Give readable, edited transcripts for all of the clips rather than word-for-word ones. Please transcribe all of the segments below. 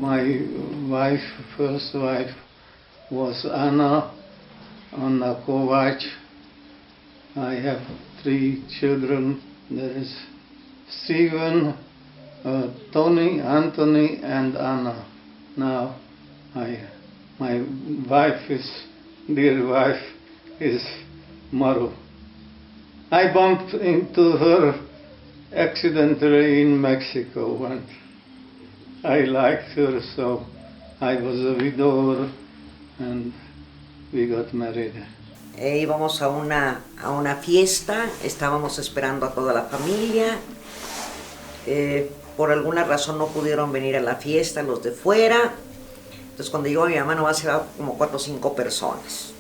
My wife, first wife, was Anna Kovac. I have 3 children. There is Stephen, Tony, Anthony, and Anna. Now, my dear wife is Maru. I bumped into her accidentally in Mexico, and I liked her, so I was a widower, and we got married. Íbamos a una fiesta, estábamos esperando a toda la familia. Por alguna razón no pudieron venir a la fiesta los de fuera. Entonces cuando llegó mi mamá nomás eran como 4 o 5 personas.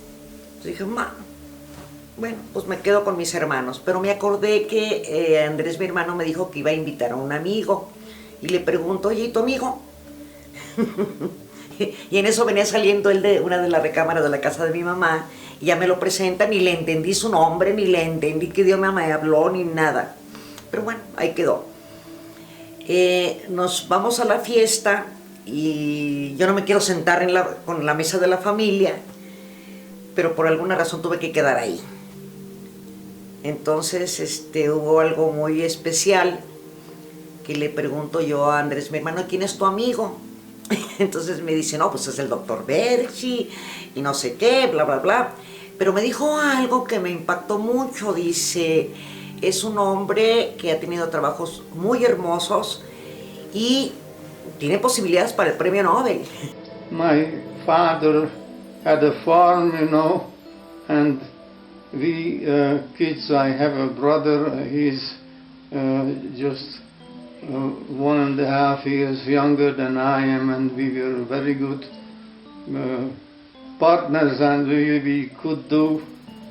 Entonces dije, bueno, pues me quedo con mis hermanos. Pero me acordé que Andrés, mi hermano, me dijo que iba a invitar a un amigo. Y le pregunto, oye, ¿y tu amigo? Y en eso venía saliendo él de una de las recámaras de la casa de mi mamá. Y ya me lo presentan, ni le entendí su nombre, ni le entendí que Dios me habló, ni nada. Pero bueno, ahí quedó. Nos vamos a la fiesta y yo no me quiero sentar con la mesa de la familia, pero por alguna razón tuve que quedar ahí. Entonces hubo algo muy especial que le pregunto yo a Andrés, mi hermano, ¿quién es tu amigo? Entonces me dice, no, pues es el doctor Berczi y no sé qué, bla, bla, bla. Pero me dijo algo que me impactó mucho. Dice, es un hombre que ha tenido trabajos muy hermosos y tiene posibilidades para el premio Nobel. My father had a farm, and we kids, I have a brother, he's just 1.5 years younger than I am, and we were very good partners, and we could do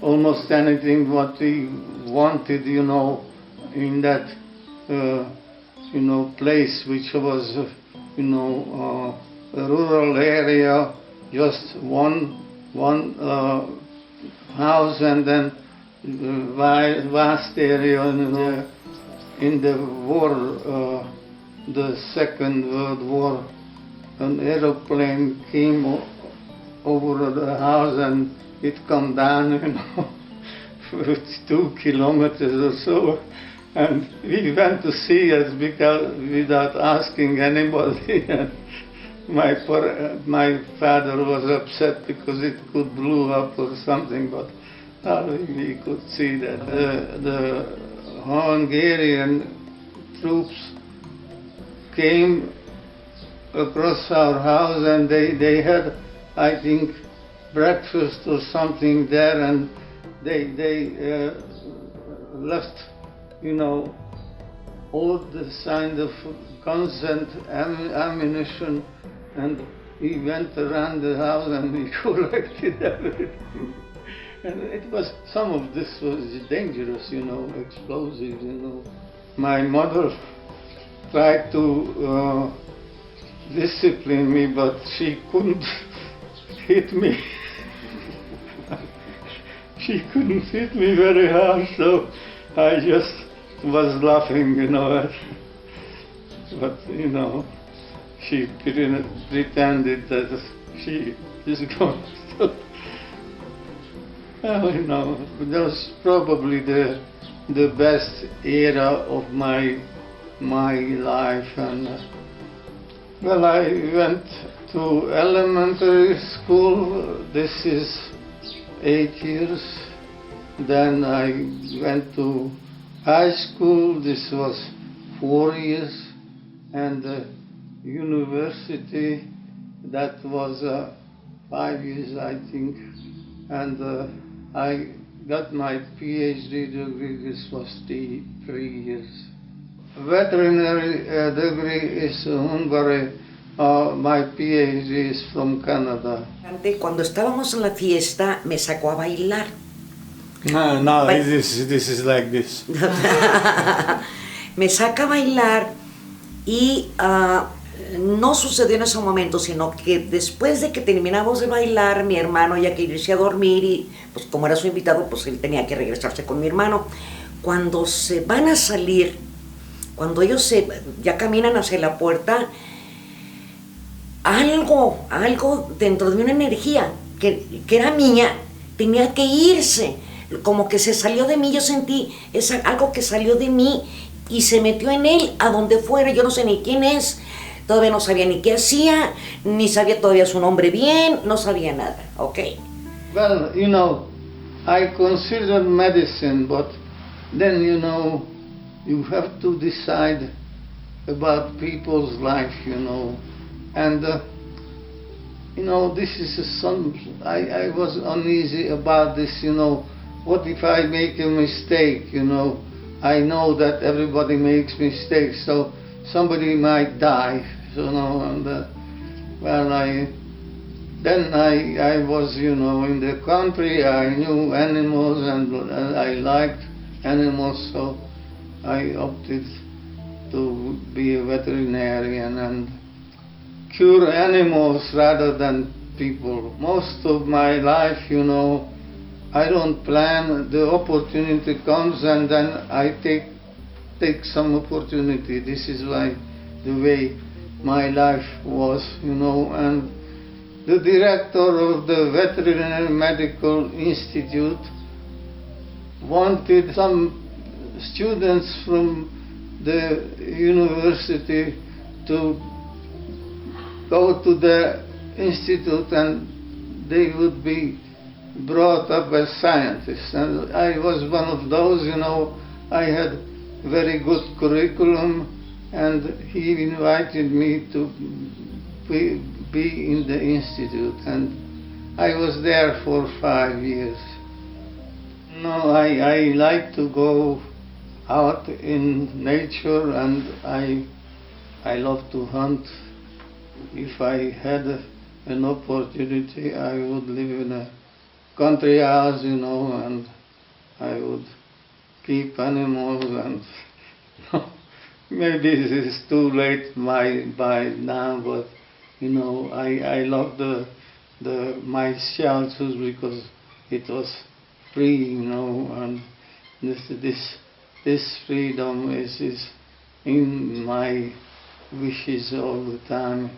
almost anything what we wanted, in that place which was a rural area, just one house, and then vast area. In the war, the Second World War, an aeroplane came over the house and it come down, with 2 kilometers or so, and we went to see it without asking anybody. And my father was upset because it could blow up or something, but we could see that the Hungarian troops came across our house, and they had, I think, breakfast or something there, and they left, all the signs of guns and ammunition, and we went around the house and we collected everything. And some of this was dangerous, explosives, My mother tried to discipline me, but she couldn't hit me. She couldn't hit me very hard, so I just was laughing, But, she pretended that she is going to. Well, that was probably the best era of my life, and I went to elementary school. This is 8 years. Then I went to high school. This was 4 years, and university. That was 5 years, I think, and. I got my PhD degree, this was 3 years. Veterinary degree is Hungary, my PhD is from Canada. Cuando estábamos en la fiesta, me sacó a bailar. No, this is like this. Me saca a bailar y no sucedió en ese momento, sino que después de que terminamos de bailar, mi hermano ya quería irse a dormir y pues como era su invitado, pues él tenía que regresarse con mi hermano. Cuando se van a salir, cuando ellos ya caminan hacia la puerta, algo dentro de una energía que era mía, tenía que irse, como que se salió de mí, yo sentí algo que salió de mí y se metió en él, a donde fuera, yo no sé ni quién es, todavía no sabía ni qué hacía, ni sabía todavía su nombre bien, no sabía nada, ¿ok? Well, you know, I consider medicine, but then, you know, you have to decide about people's life, you know, and you know, this is I was uneasy about this, you know, what if I make a mistake, you know, I know that everybody makes mistakes, so somebody might die, you know, and well, I was, you know, in the country, I knew animals and I liked animals, so I opted to be a veterinarian and cure animals rather than people. Most of my life, you know, I don't plan, the opportunity comes and then I take some opportunity. This is why the way my life was, you know, and the director of the Veterinary Medical Institute wanted some students from the university to go to the institute and they would be brought up as scientists. And I was one of those, you know, I had very good curriculum and he invited me to be in the institute and I was there for 5 years. No, I like to go out in nature and I love to hunt. If I had an opportunity, I would live in a country house, you know, and I would keep animals and maybe it is too late by now, but you know, I love my childhood because it was free, you know, and this freedom is in my wishes all the time.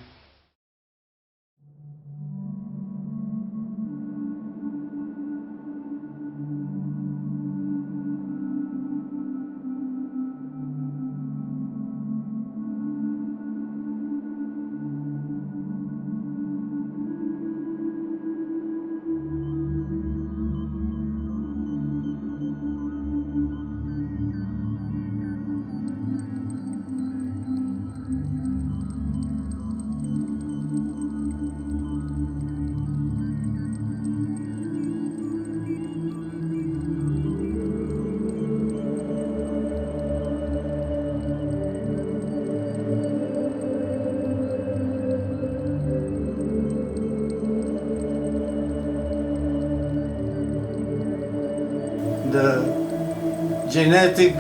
The genetic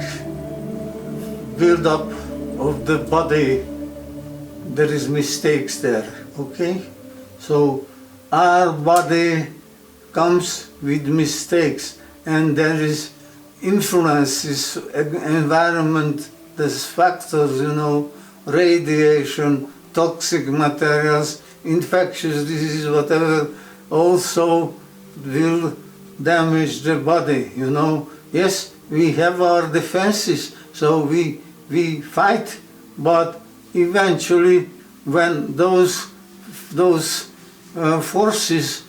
build-up of the body, there is mistakes there, okay? So our body comes with mistakes and there is influences, environment, there's factors, you know, radiation, toxic materials, infectious diseases, whatever, also will damage the body, you know. Yes, we have our defenses, so we fight, but eventually when those forces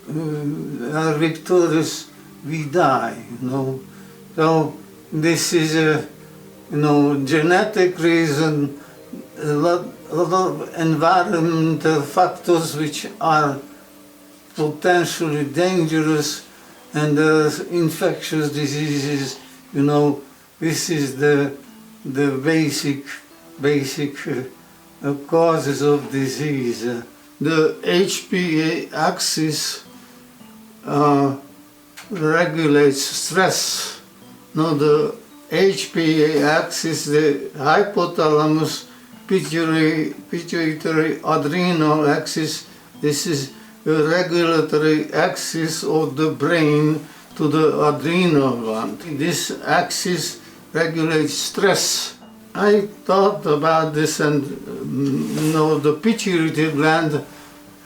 are victorious, we die, you know. So this is a, you know, genetic reason, a lot of environmental factors which are potentially dangerous, and infectious diseases, you know. This is the basic causes of disease. The HPA axis regulates stress. Now the HPA axis, the hypothalamus pituitary adrenal axis, this is a regulatory axis of the brain to the adrenal gland. This axis regulates stress I thought about this, and the pituitary gland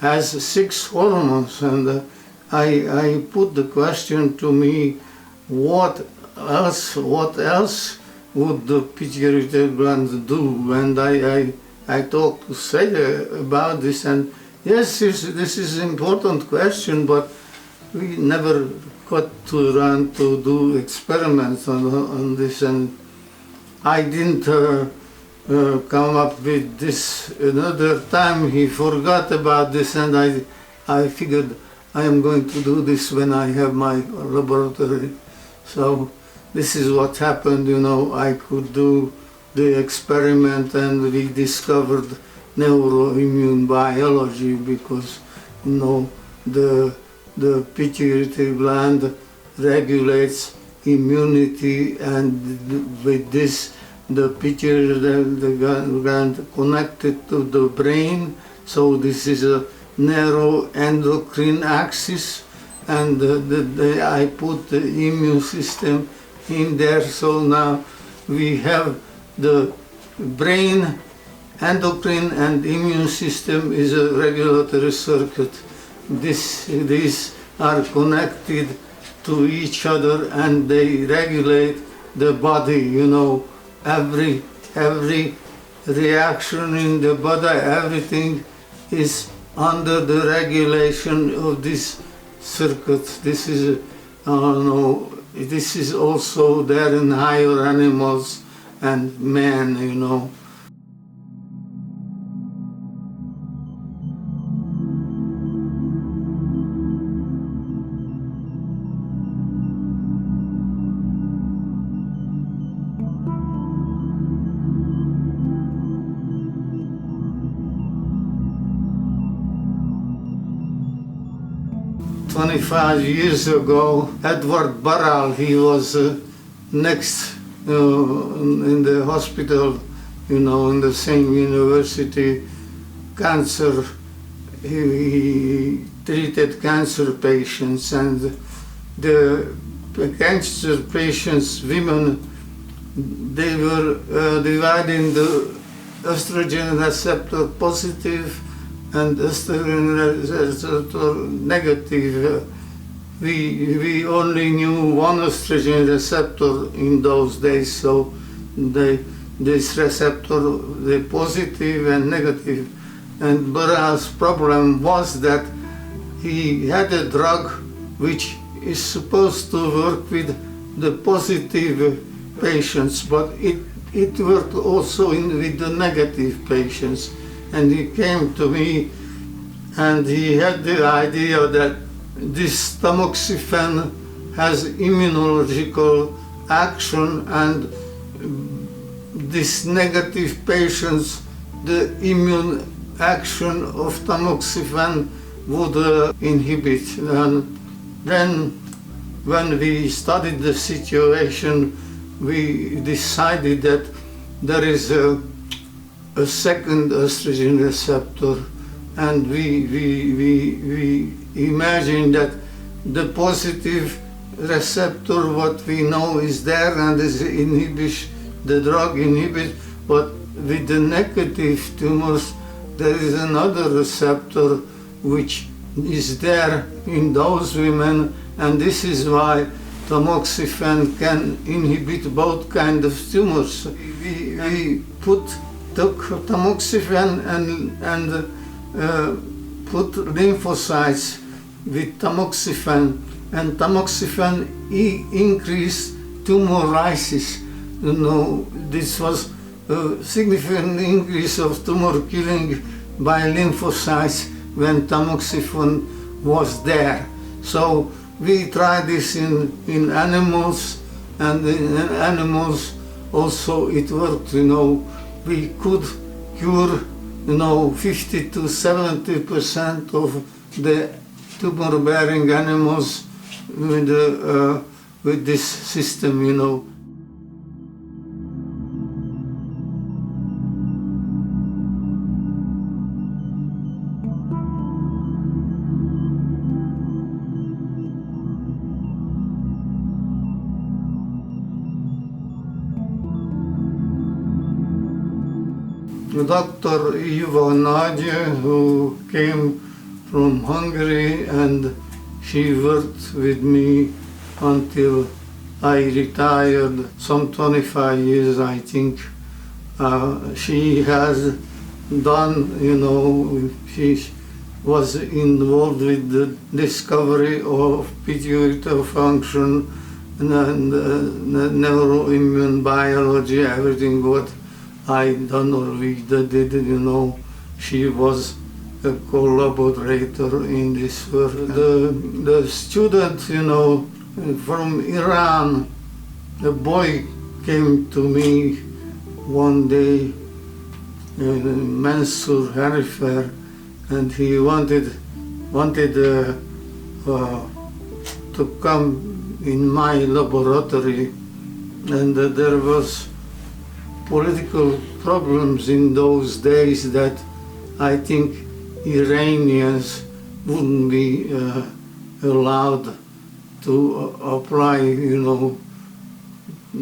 has 6 hormones, and I put the question to me, what else would the pituitary gland do? And I talked to Celia about this, and yes, this is an important question, but we never got to run to do experiments on this, and I didn't come up with this. Another time he forgot about this, and I figured I am going to do this when I have my laboratory. So this is what happened, I could do the experiment, and we discovered neuroimmune biology, because the pituitary gland regulates immunity, and with this the pituitary gland connected to the brain, so this is a neuroendocrine axis, and I put the immune system in there, so now we have the brain, endocrine and immune system is a regulatory circuit. These are connected to each other, and they regulate the body, every reaction in the body, everything is under the regulation of this circuit. This is this is also there in higher animals and man, 25 years ago, Edward Burrell, he was next in the hospital, in the same university, cancer. He treated cancer patients, and the cancer patients, women, they were dividing the estrogen receptor positive and estrogen receptor negative. We only knew one estrogen receptor in those days, so this receptor, the positive and negative. And Burrell's problem was that he had a drug which is supposed to work with the positive patients, but it worked also with the negative patients. And he came to me, and he had the idea that this tamoxifen has immunological action, and these negative patients, the immune action of tamoxifen would inhibit. And then when we studied the situation, we decided that there is a second estrogen receptor, and we imagine that the positive receptor, what we know is there, and is the drug inhibits, but with the negative tumors, there is another receptor which is there in those women, and this is why tamoxifen can inhibit both kinds of tumors. We took tamoxifen and put lymphocytes with tamoxifen, and tamoxifen increased tumor lysis. This was a significant increase of tumor killing by lymphocytes when tamoxifen was there. So we tried this in animals, and in animals also it worked. We could cure 50 to 70% of the tumor-bearing animals with this system. Dr. Ivo Nadje, who came from Hungary, and she worked with me until I retired, some 25 years, I think. She has done, she was involved with the discovery of pituitary function and neuroimmune biology, everything what I done or we did, she was a collaborator in this work. The student, from Iran, a boy came to me one day, Mansur Harifer, and he wanted to come in my laboratory, and there was political problems in those days that I think Iranians wouldn't be allowed to apply,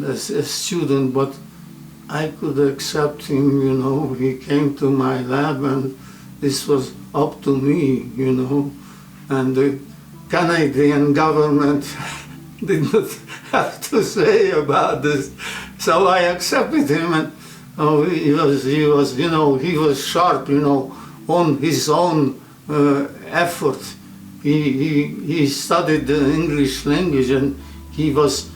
as a student, but I could accept him, he came to my lab and this was up to me, and the Canadian government did not have to say about this. So I accepted him, and he was sharp, on his own effort. He studied the English language, and he was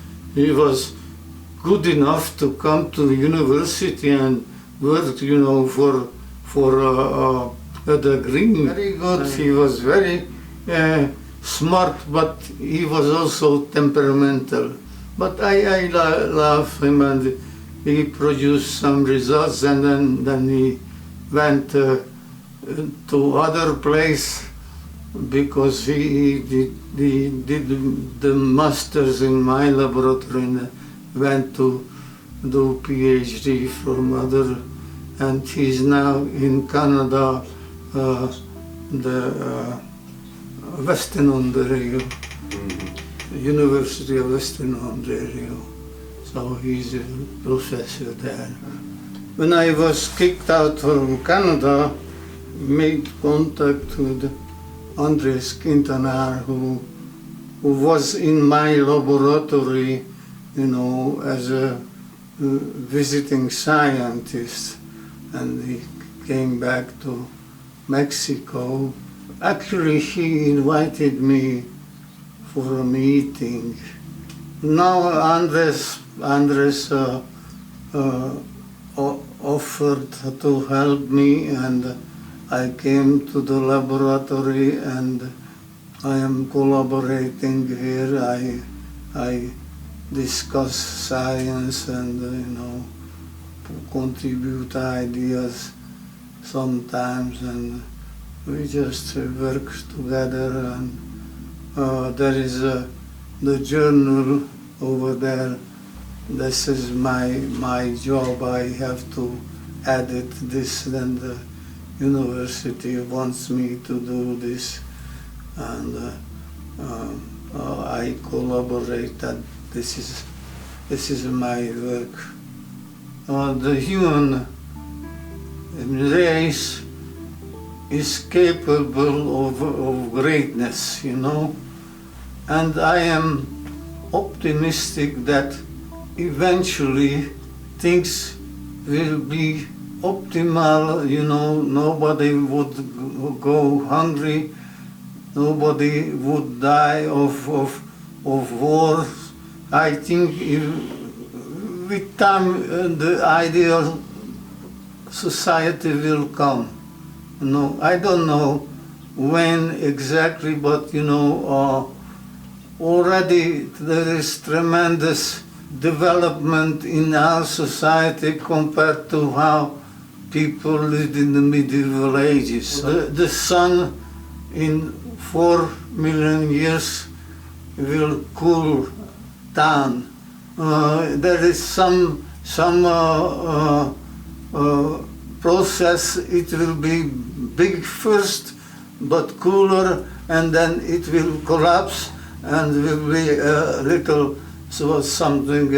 good enough to come to the university and work, for a degree. Very good. He was very smart, but he was also temperamental. But I love him, and he produced some results, and then he went to other place because he did the masters in my laboratory and went to do PhD from other, and he's now in Canada, the Western Ontario. University of Western Ontario, so he's a professor there. When I was kicked out from Canada, made contact with Andres Quintanar, who was in my laboratory, as a visiting scientist, and he came back to Mexico. Actually, he invited me for a meeting. Now Andres offered to help me, and I came to the laboratory, and I am collaborating here. I discuss science and contribute ideas sometimes, and we just work together. And there is the journal over there. This is my job. I have to edit this, and the university wants me to do this, and I collaborate. And this is my work. The human race is capable of greatness, and I am optimistic that eventually things will be optimal, nobody would go hungry, nobody would die of war. I think with time the ideal society will come. I don't know when exactly, but already there is tremendous development in our society compared to how people lived in the medieval ages. The sun in 4 million years will cool down. There is some process. It will be big first, but cooler, and then it will collapse and will be a little something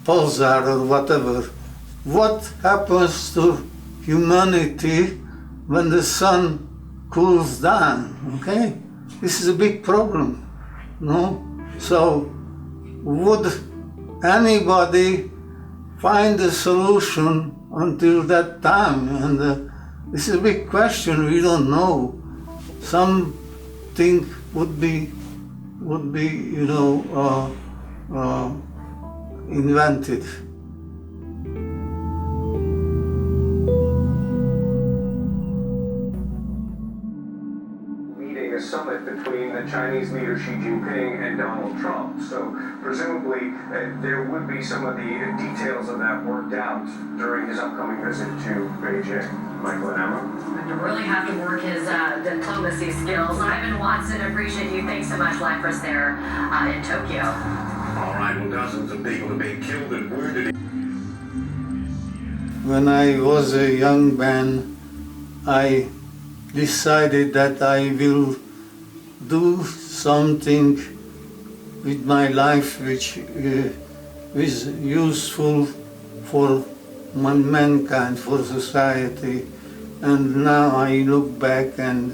pulsar or whatever. what happens to humanity when the sun cools down, okay? This is a big problem, no? So, would anybody find a solution until that time? And this is a big question, we don't know. Something would be invented. Leading a summit between the Chinese leader Xi Jinping and Donald Trump. So presumably there would be some of the details of that worked out during his upcoming visit to Beijing. Michael and Emma? And to really have to work his diplomacy skills. Ivan Watson, appreciate you. Thanks so much live for us there in Tokyo. All right, well, dozens of people have been killed and wounded. When I was a young man, I decided that I will do something with my life which is useful for mankind, for society. And now I look back and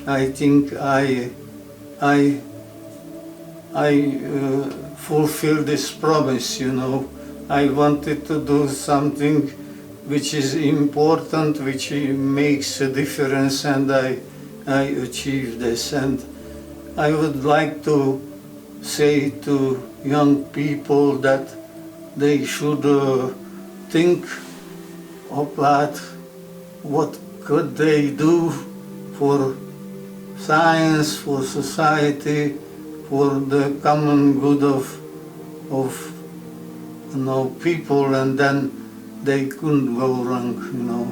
I think I fulfilled this promise, you know. I wanted to do something which is important, which makes a difference, and I achieved this. And I would like to say to young people that they should think about what could they do for science, for society, for the common good of people, and then they couldn't go wrong, you know.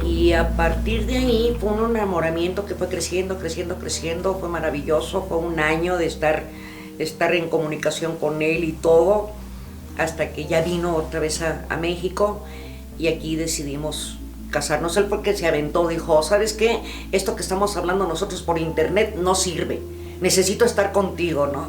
Y a partir de ahí fue un enamoramiento que fue creciendo, fue maravilloso, fue un año de estar en comunicación con él y todo, hasta que ya vino otra vez a México y aquí decidimos casarnos. Él porque se aventó, dijo, ¿sabes qué? Esto que estamos hablando nosotros por internet no sirve, necesito estar contigo, ¿no?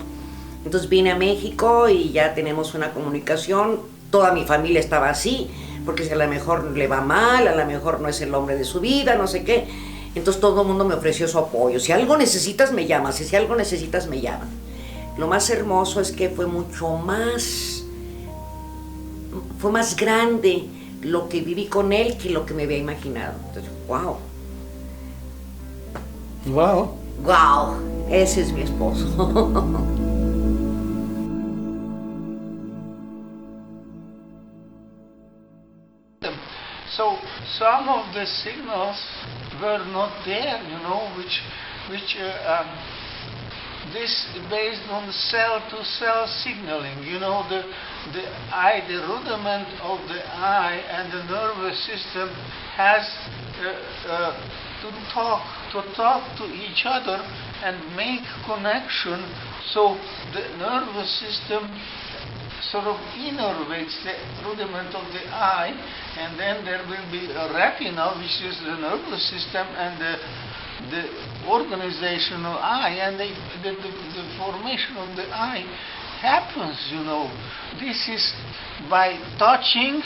Entonces vine a México y ya tenemos una comunicación, toda mi familia estaba así, porque si a lo mejor le va mal, a lo mejor no es el hombre de su vida, no sé qué. Entonces todo el mundo me ofreció su apoyo. Si algo necesitas, me llamas. Si algo necesitas, me llaman. Lo más hermoso es que fue más grande lo que viví con él que lo que me había imaginado. Entonces, wow. Wow. Wow, ese es mi esposo. So some of the signals were not there, which this based on cell-to-cell signaling. The rudiment of the eye and the nervous system has to talk to each other and make connection. So the nervous system sort of innervates the rudiment of the eye, and then there will be a retina, which is the nervous system, and the organizational eye, and the formation of the eye happens. This is by touching.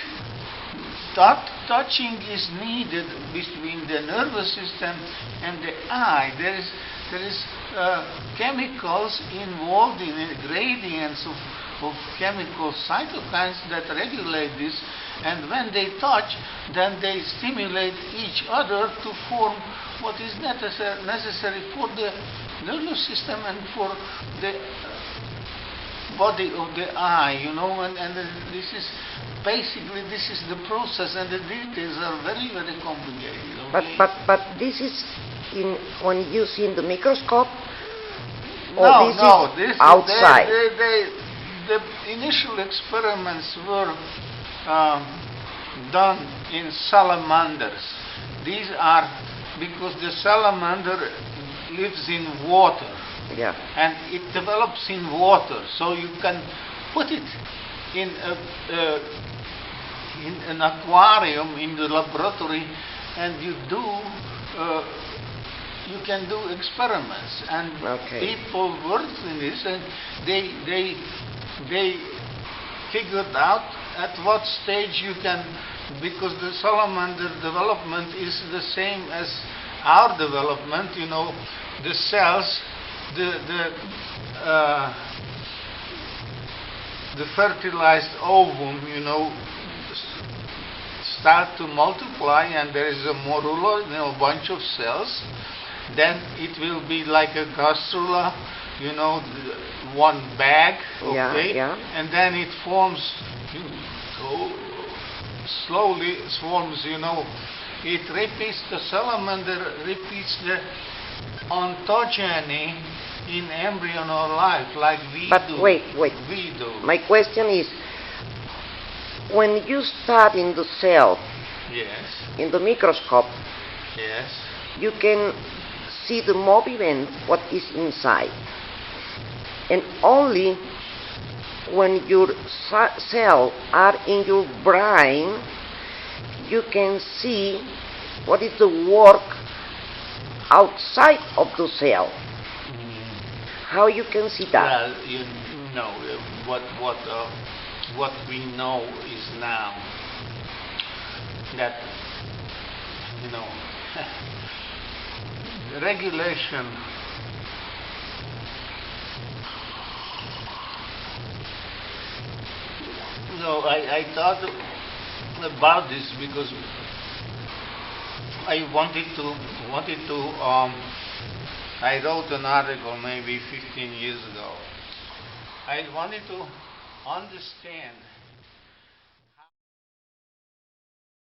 Touching is needed between the nervous system and the eye. There is chemicals involved in it, gradients of chemical cytokines that regulate this, and when they touch, then they stimulate each other to form what is necessary for the nervous system and for the body of the eye, and this is basically the process, and the details are very, very complicated. Okay? But this is when you see in the microscope, or this is outside? The initial experiments were done in salamanders. These are because the salamander lives in water. Yeah. And it develops in water, so you can put it in an aquarium in the laboratory, and you can do experiments. And people worked in this, and they figured out at what stage you can, because the salamander development is the same as our development. The cells. The fertilized ovum, start to multiply, and there is a morula, a bunch of cells. Then it will be like a gastrula, one bag, okay? Yeah. And then it forms, slowly forms, it repeats, the salamander repeats the ontogeny in embryonal life, like we do. But wait. We do. My question is, when you study the cell Yes. in the microscope, Yes. you can see the movement, what is inside. And only when your cells are in your brain, you can see what is the work outside of the cell. How you can see that? Well, what we know is now that regulation. I thought about this because I wrote an article maybe 15 years ago. I wanted to understand